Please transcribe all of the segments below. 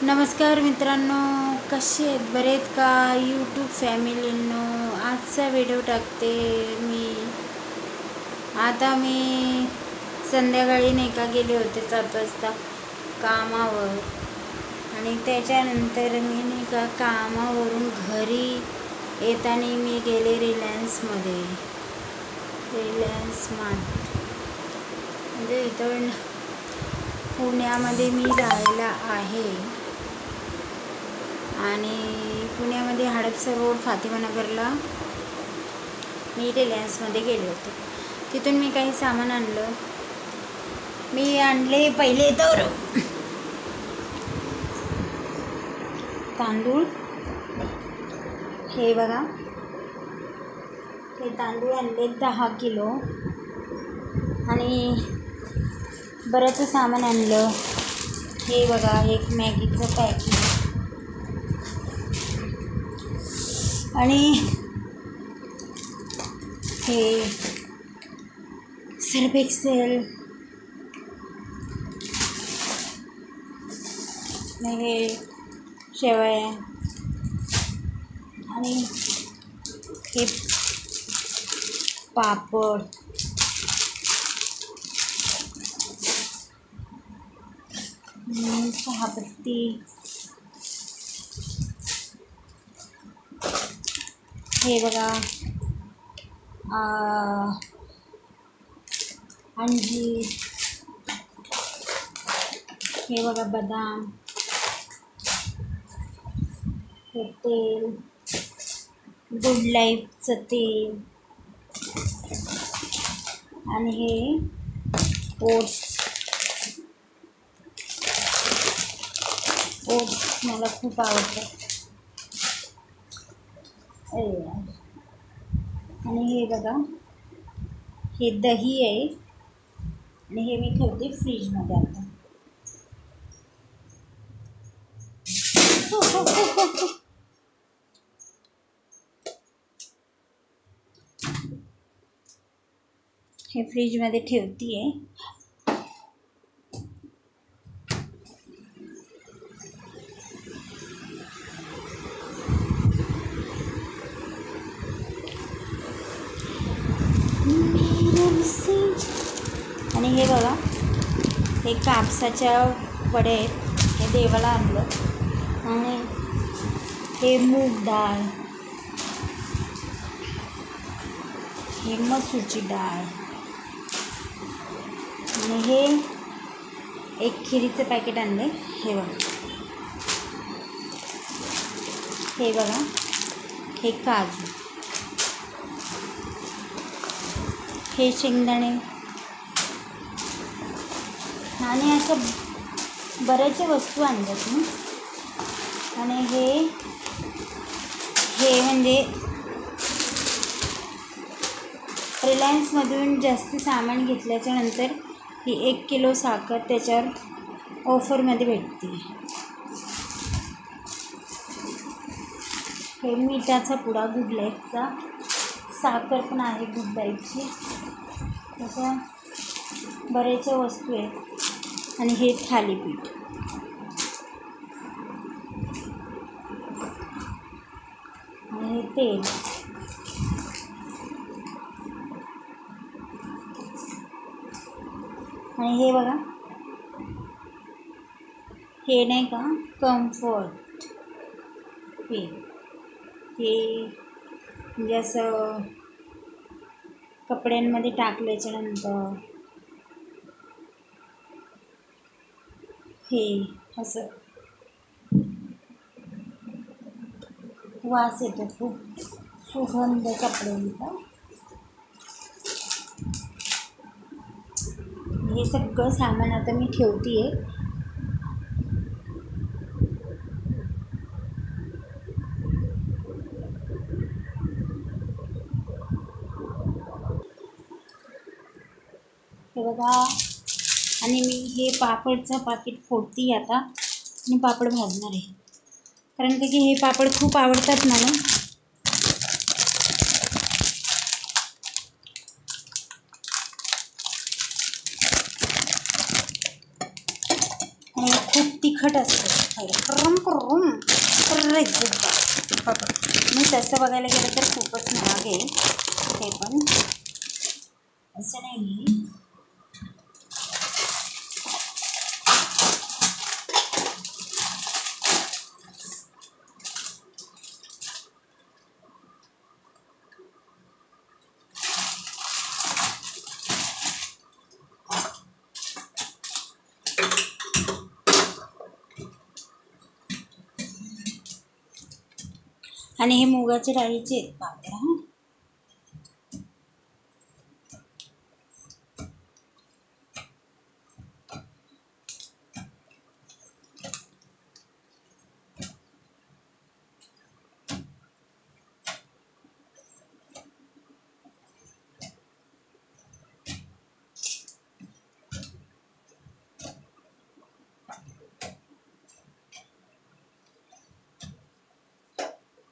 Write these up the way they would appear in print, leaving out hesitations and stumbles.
नमस्कार मित्रांनो, कसे आहेत? बरे आहेत का यूट्यूब फॅमिलींनो? आजचा व्हिडिओ टाकते मी. आता मी संध्याकाळी नाही का गेले होते 7 वाजता कामावर, आणि त्याच्यानंतर मी नाही का कामावरून घरी येताना मी गेले रिलायन्समध्ये. रिलायन्स स्मार्ट म्हणजे इथं पुण्यामध्ये मी राहायला आहे, आणि पुण्यामध्ये हडपसर रोड फातिमानगरला मी रिलायन्समध्ये गेले होते. तिथून मी काही सामान आणलं. मी आणले पहिले तर तांदूळ. हे बघा, हे तांदूळ आणले 10 किलो, आणि बरंच सामान आणलं. हे बघा, एक मॅगीचं पॅकेट, आणि हे सर्फ एक्सेल, हे शेवया, आणि हे पापड, चहापत्ती, हे बघा अंजीर, हे बघा बदाम, हे तेल, गुड लाईफचं तेल, आणि हे ओट्स. ओट्स मला खूप आवडतं. आणि हे बघा, हे दही आहे, आणि हे मी ठेवते फ्रीजमध्ये. आता हे फ्रीजमध्ये ठेवते आहे. आणि हे बघा, हे कापसाच्या वडे आहेत. हे देवाला आणलं. आणि हे मूग डाळ, हे मसूरची डाळ, आणि हे एक खिरीचं पॅकेट आणले. हे बघा, हे बघा, हे काजू, हे शेंगदाणे, आणि अशा बऱ्याचशा वस्तू आणल्यात मी. आणि हे म्हणजे रिलायन्समधून जास्त सामान घेतल्याच्या नंतर ही 1 किलो साखर त्याच्यावर ऑफरमध्ये भेटते. हे मिठाचा पुडा गुड लाईफचा, साखर पण आहे गुड लाईफची. तशा बऱ्याचशा वस्तू आहेत. आणि हे थालीपीठ, आणि हे तेल, आणि हे बघा, हे नाही का कम्फर्ट, हे म्हणजे असं कपड्यांमध्ये टाकल्याच्या नंतर हे असं वास येतो, खूप सुगंध कपड्यांचा. हे सगळं सामान आता मी ठेवते आहे. हे बघा, आणि मी हे पापडचं पाकीट फोडते आता, आणि पापड भाजणार आहे. कारण की हे पापड खूप आवडतात मला. आणि खूप तिखट असतं खायला, करून करून पापड. मी तसं बघायला गेलं तर खूपच महाग आहे हे, पण असं नाही. आणि हे मुगाच्या डाळीचे आहेत पापड. हां,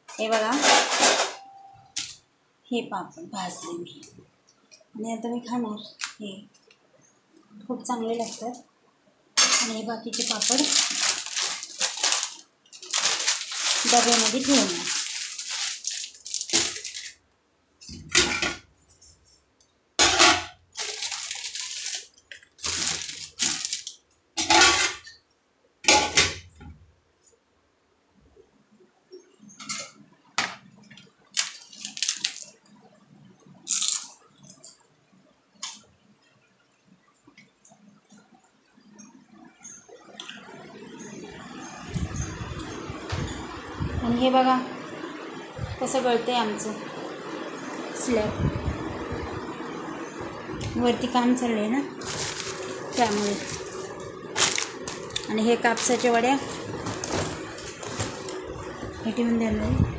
हे बघा, हे पापड भाजले मी आणि आता मी खाणार. हे खूप चांगले लागतात. आणि हे बाकीचे पापड डब्यामध्ये ठेवणार. आणि हे बघा कसं गळतं आहे आमचं स्लॅब. वरती काम चाललं आहे ना त्यामुळे. आणि हे कापसाच्या वड्या हे ठेवून द्यायला आहे.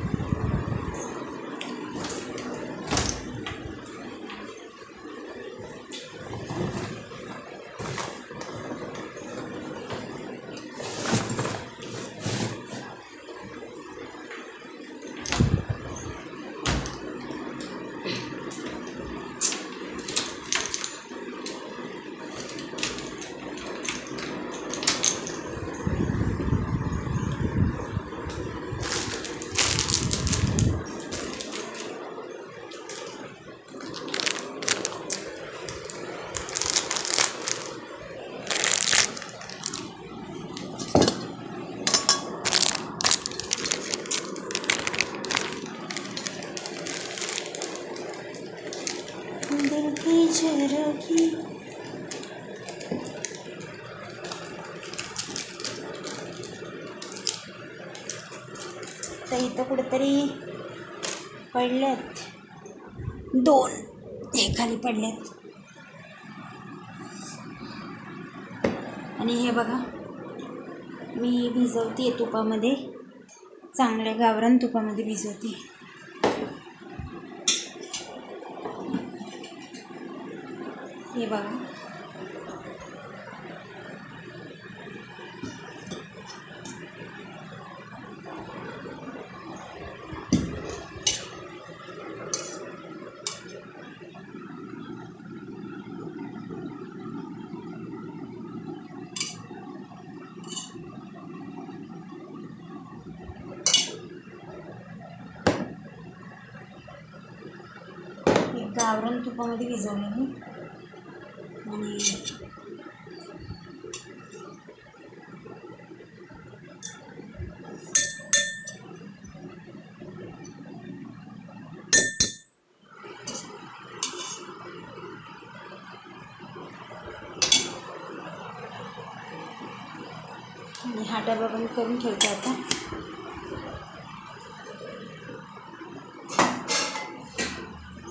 तर इथं कुठेतरी पडल्यात 2, हे खाली पडल्यात. आणि हे बघा मी भिजवते तुपामध्ये, चांगल्या गावरान तुपामध्ये भिजवते. हे बघा गावरान तुपामध्ये भिजवलं मी. आणि हा डबा बंद करून ठेवते आता.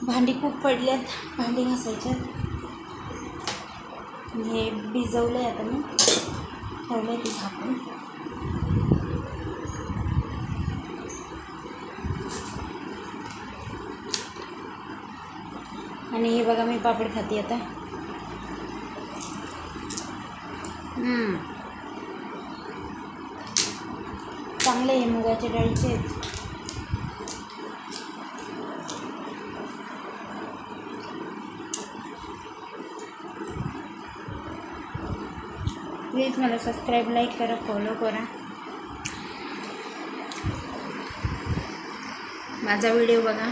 भांडी खूप पडल्यात, भांडी घासायच्यात. हे भिजवलं आहे आता मी, ठेवलं आहे ते झाकून. आणि हे बघा मी पापड खाते आता. चांगले आहे, मुगाच्या डाळीचे आहेत. प्लीज प्लीज मला सबस्क्राईब लाईक करा फॉलो करा. माझा व्हिडिओ बघा.